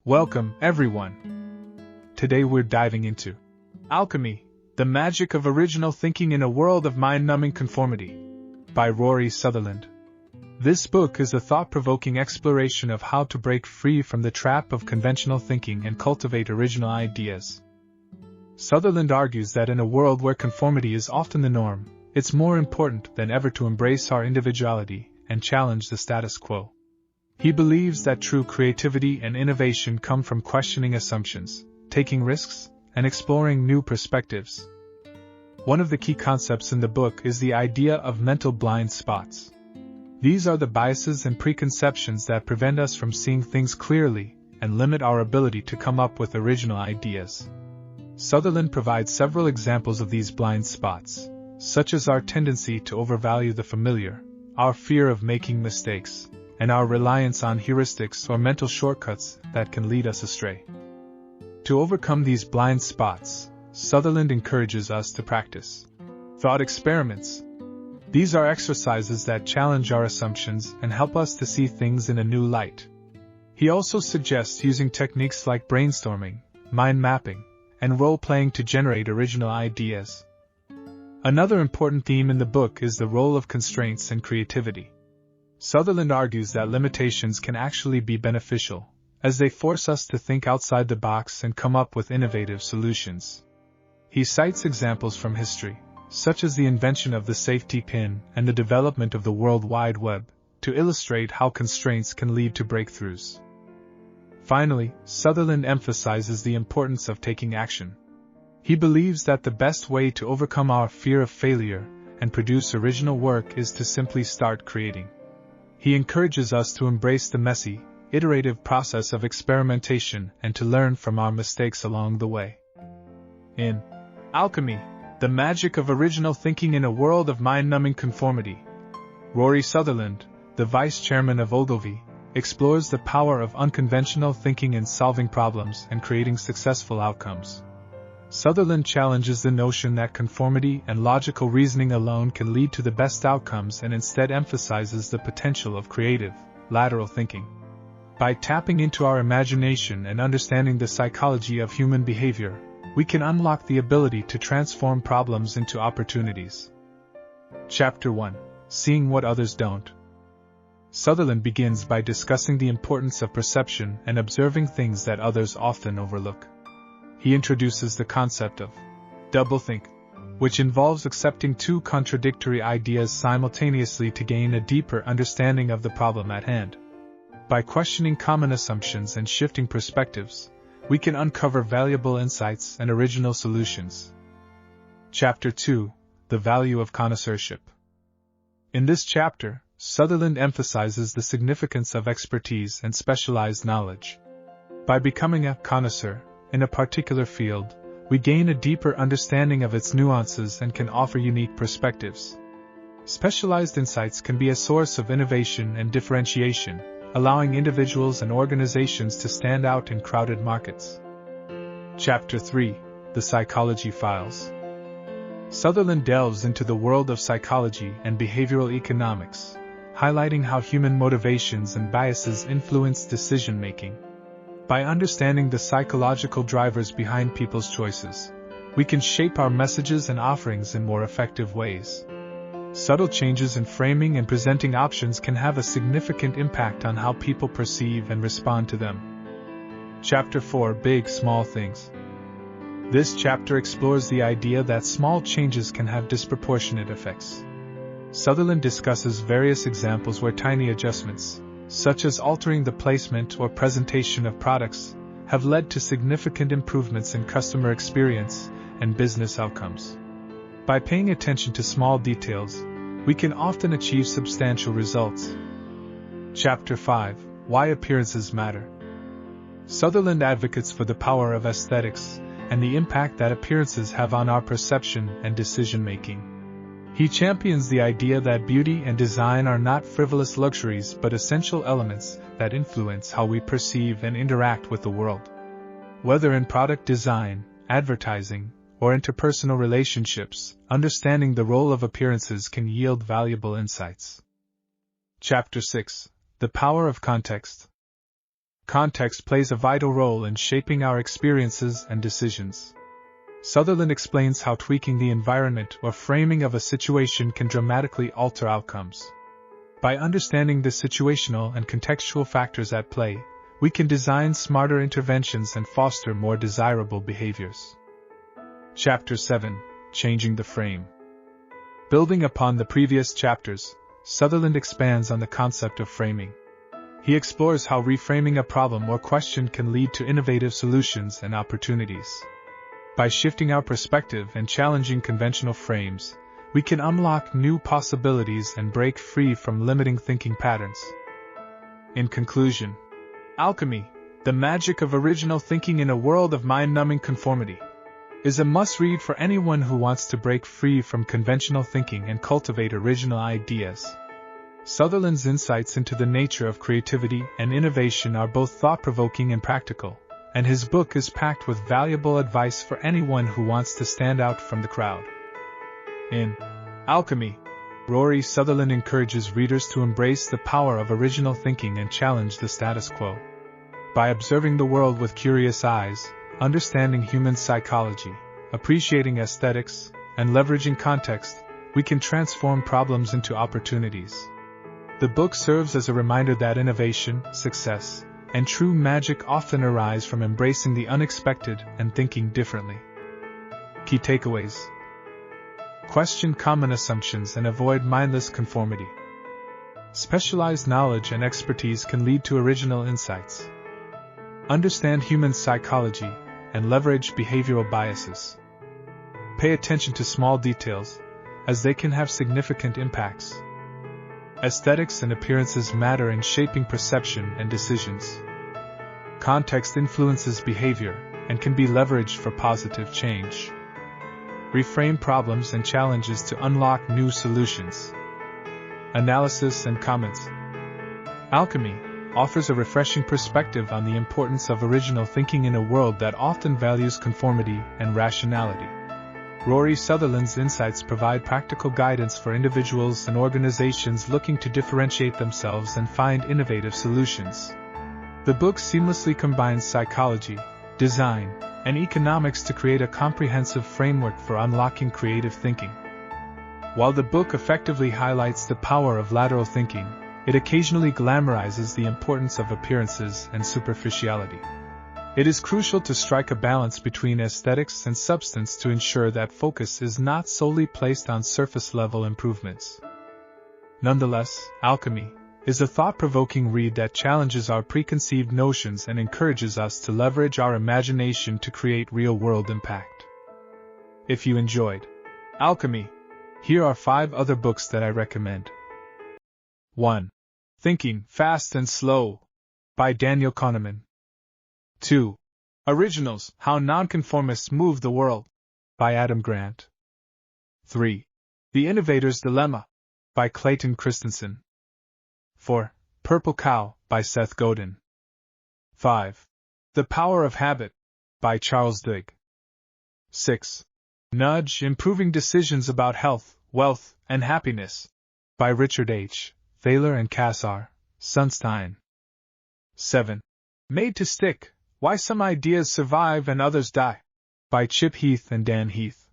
Welcome, everyone. Today we're diving into Alchemy, the Magic of Original Thinking in a World of Mind-Numbing Conformity, by Rory Sutherland. This book is a thought-provoking exploration of how to break free from the trap of conventional thinking and cultivate original ideas. Sutherland argues that in a world where conformity is often the norm, it's more important than ever to embrace our individuality and challenge the status quo. He believes that true creativity and innovation come from questioning assumptions, taking risks, and exploring new perspectives. One of the key concepts in the book is the idea of mental blind spots. These are the biases and preconceptions that prevent us from seeing things clearly and limit our ability to come up with original ideas. Sutherland provides several examples of these blind spots, such as our tendency to overvalue the familiar, our fear of making mistakes, and our reliance on heuristics or mental shortcuts that can lead us astray. To overcome these blind spots, Sutherland encourages us to practice thought experiments. These are exercises that challenge our assumptions and help us to see things in a new light. He also suggests using techniques like brainstorming, mind mapping, and role-playing to generate original ideas. Another important theme in the book is the role of constraints and creativity. Sutherland argues that limitations can actually be beneficial, as they force us to think outside the box and come up with innovative solutions. He cites examples from history, such as the invention of the safety pin and the development of the World Wide Web, to illustrate how constraints can lead to breakthroughs. Finally, Sutherland emphasizes the importance of taking action. He believes that the best way to overcome our fear of failure and produce original work is to simply start creating. He encourages us to embrace the messy, iterative process of experimentation and to learn from our mistakes along the way. In Alchemy, the Magic of Original Thinking in a World of Mind-Numbing Conformity, Rory Sutherland, the vice chairman of Ogilvy, explores the power of unconventional thinking in solving problems and creating successful outcomes. Sutherland challenges the notion that conformity and logical reasoning alone can lead to the best outcomes and instead emphasizes the potential of creative, lateral thinking. By tapping into our imagination and understanding the psychology of human behavior, we can unlock the ability to transform problems into opportunities. Chapter 1: Seeing What Others Don't. Sutherland begins by discussing the importance of perception and observing things that others often overlook. He introduces the concept of doublethink, which involves accepting two contradictory ideas simultaneously to gain a deeper understanding of the problem at hand. By questioning common assumptions and shifting perspectives, we can uncover valuable insights and original solutions. Chapter 2: The Value of Connoisseurship. In this chapter, Sutherland emphasizes the significance of expertise and specialized knowledge. By becoming a connoisseur in a particular field, we gain a deeper understanding of its nuances and can offer unique perspectives. Specialized insights can be a source of innovation and differentiation, allowing individuals and organizations to stand out in crowded markets. Chapter 3: The Psychology Files. Sutherland delves into the world of psychology and behavioral economics, highlighting how human motivations and biases influence decision-making. By understanding the psychological drivers behind people's choices, we can shape our messages and offerings in more effective ways. Subtle changes in framing and presenting options can have a significant impact on how people perceive and respond to them. Chapter 4: Big Small Things. This chapter explores the idea that small changes can have disproportionate effects. Sutherland discusses various examples where tiny adjustments, such as altering the placement or presentation of products, have led to significant improvements in customer experience and business outcomes. By paying attention to small details, we can often achieve substantial results. Chapter 5: Why Appearances Matter. Sutherland advocates for the power of aesthetics and the impact that appearances have on our perception and decision-making. He champions the idea that beauty and design are not frivolous luxuries but essential elements that influence how we perceive and interact with the world. Whether in product design, advertising, or interpersonal relationships, understanding the role of appearances can yield valuable insights. Chapter 6: The Power of Context. Context plays a vital role in shaping our experiences and decisions. Sutherland explains how tweaking the environment or framing of a situation can dramatically alter outcomes. By understanding the situational and contextual factors at play, we can design smarter interventions and foster more desirable behaviors. Chapter 7: Changing the Frame. Building upon the previous chapters, Sutherland expands on the concept of framing. He explores how reframing a problem or question can lead to innovative solutions and opportunities. By shifting our perspective and challenging conventional frames, we can unlock new possibilities and break free from limiting thinking patterns. In conclusion, Alchemy, the magic of original thinking in a world of mind-numbing conformity, is a must-read for anyone who wants to break free from conventional thinking and cultivate original ideas. Sutherland's insights into the nature of creativity and innovation are both thought-provoking and practical, and his book is packed with valuable advice for anyone who wants to stand out from the crowd. In Alchemy, Rory Sutherland encourages readers to embrace the power of original thinking and challenge the status quo. By observing the world with curious eyes, understanding human psychology, appreciating aesthetics, and leveraging context, we can transform problems into opportunities. The book serves as a reminder that innovation, success, and true magic often arise from embracing the unexpected and thinking differently. Key takeaways: question common assumptions and avoid mindless conformity. Specialized knowledge and expertise can lead to original insights. Understand human psychology and leverage behavioral biases. Pay attention to small details, as they can have significant impacts. Aesthetics and appearances matter in shaping perception and decisions. Context influences behavior and can be leveraged for positive change. Reframe problems and challenges to unlock new solutions. Analysis and comments. Alchemy offers a refreshing perspective on the importance of original thinking in a world that often values conformity and rationality. Rory Sutherland's insights provide practical guidance for individuals and organizations looking to differentiate themselves and find innovative solutions. The book seamlessly combines psychology, design, and economics to create a comprehensive framework for unlocking creative thinking. While the book effectively highlights the power of lateral thinking, it occasionally glamorizes the importance of appearances and superficiality. It is crucial to strike a balance between aesthetics and substance to ensure that focus is not solely placed on surface-level improvements. Nonetheless, Alchemy is a thought-provoking read that challenges our preconceived notions and encourages us to leverage our imagination to create real-world impact. If you enjoyed Alchemy, here are 5 other books that I recommend. 1. Thinking Fast and Slow by Daniel Kahneman. 2. Originals: How Nonconformists Move the World by Adam Grant. 3. The Innovator's Dilemma by Clayton Christensen. 4. Purple Cow by Seth Godin. 5. The Power of Habit by Charles Duhigg. 6. Nudge: Improving Decisions About Health, Wealth, and Happiness by Richard H. Thaler and Cass R. Sunstein. 7. Made to Stick: Why Some Ideas Survive and Others Die by Chip Heath and Dan Heath.